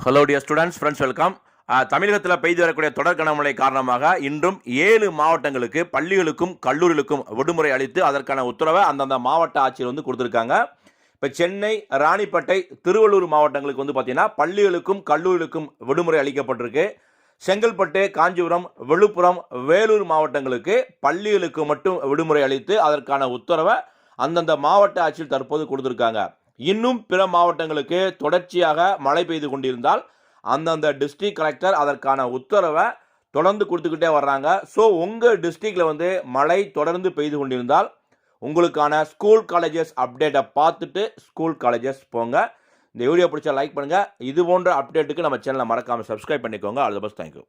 Hello dear students, friends, welcome. தமிழகத்தில் பெய்து வரக்கூடிய தொடர் கனமழை காரணமாக இன்றும் 7 மாவட்டங்களுக்கு பள்ளிகளுக்கும் கல்லூரிகளுக்கும் விடுமுறை அளித்து அதற்கான உத்தரவை அந்தந்த மாவட்ட ஆட்சியர் கொடுத்துருக்காங்க. இப்போ சென்னை, ராணிப்பேட்டை, திருவள்ளூர் மாவட்டங்களுக்கு பார்த்தீங்கன்னா பள்ளிகளுக்கும் கல்லூரிகளுக்கும் விடுமுறை அளிக்கப்பட்டிருக்கு. செங்கல்பட்டு, காஞ்சிபுரம், விழுப்புரம், வேலூர் மாவட்டங்களுக்கு பள்ளிகளுக்கு மட்டும் விடுமுறை அளித்து அதற்கான உத்தரவை அந்தந்த மாவட்ட ஆட்சியர் தற்போது கொடுத்துருக்காங்க. இன்னும் பிற மாவட்டங்களுக்கு தொடர்ச்சியாக மழை பெய்து கொண்டிருந்தால் அந்தந்த டிஸ்ட்ரிக்ட் கலெக்டர் அதற்கான உத்தரவை தொடர்ந்து கொடுத்துக்கிட்டே வர்றாங்க. ஸோ உங்கள் டிஸ்ட்ரிக்டில் மழை தொடர்ந்து பெய்து கொண்டிருந்தால் உங்களுக்கான ஸ்கூல் காலேஜஸ் அப்டேட்டை பார்த்துட்டு ஸ்கூல் காலேஜஸ் போங்க. இந்த வீடியோ பிடிச்சா லைக் பண்ணுங்கள். இது போன்ற அப்டேட்டுக்கு நம்ம சேனலை மறக்காமல் சப்ஸ்கிரைப் பண்ணிக்கோங்க. All the best. தேங்க்யூ.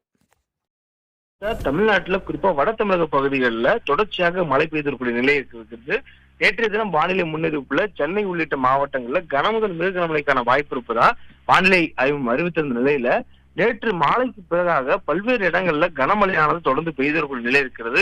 தமிழ்நாட்டில் குறிப்பா வட தமிழக பகுதிகளில் தொடர்ச்சியாக மழை பெய்திருக்கக்கூடிய நிலை இருக்கிறது. நேற்றைய தினம் வானிலை முன்னறிவிப்புல சென்னை உள்ளிட்ட மாவட்டங்களில் கனமுதல் மிக கனமழைக்கான வாய்ப்பு இருப்பதா வானிலை ஆய்வு அறிவித்திருந்த நிலையில நேற்று மாலைக்கு பிறகாக பல்வேறு இடங்கள்ல கனமழையானது தொடர்ந்து பெய்திருக்கக்கூடிய நிலை இருக்கிறது.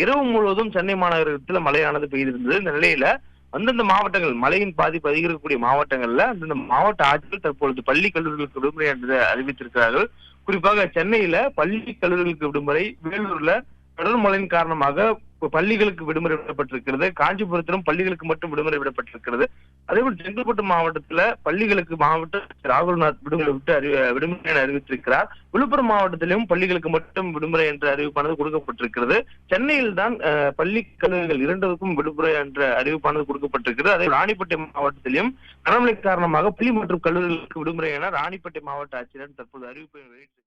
இரவு முழுவதும் சென்னை மாநகரத்தில் மழையானது பெய்திருந்தது. இந்த நிலையில அந்தந்த மாவட்டங்கள் மழையின் பாதிப்பு அதிகரிக்கக்கூடிய மாவட்டங்கள்ல அந்தந்த மாவட்ட ஆட்சிகள் தற்பொழுது பள்ளி கல்லூரிகளுக்கு விடுமுறை என்று அறிவித்திருக்கிறார்கள். குறிப்பாக சென்னையில பள்ளி கல்லூரிகளுக்கு விடுமுறை, வேலூர்ல தொடர் மழையின் காரணமாக பள்ளிகளுக்கு விடுமுறை விடப்பட்டிருக்கிறது. காஞ்சிபுரத்திலும் பள்ளிகளுக்கு மட்டும் விடுமுறை விடப்பட்டிருக்கிறது. அதேபோல் செங்கல்பட்டு மாவட்டத்துல பள்ளிகளுக்கு மாவட்ட ராகுல்நாத் விடுமுறை என அறிவித்திருக்கிறார். விழுப்புரம் மாவட்டத்திலும் பள்ளிகளுக்கு மட்டும் விடுமுறை என்ற அறிவிப்பானது கொடுக்கப்பட்டிருக்கிறது. சென்னையில் தான் பள்ளி கல்லூரிகள் இரண்டுக்கும் விடுமுறை என்ற அறிவிப்பானது கொடுக்கப்பட்டிருக்கிறது. அதே ராணிப்பேட்டை மாவட்டத்திலும் கனமழை காரணமாக பள்ளி மற்றும் கல்லூரிகளுக்கு விடுமுறை என ராணிப்பேட்டை மாவட்ட ஆட்சியர் தற்போது அறிவிப்பை வெளியிட்டிருக்கிறார்.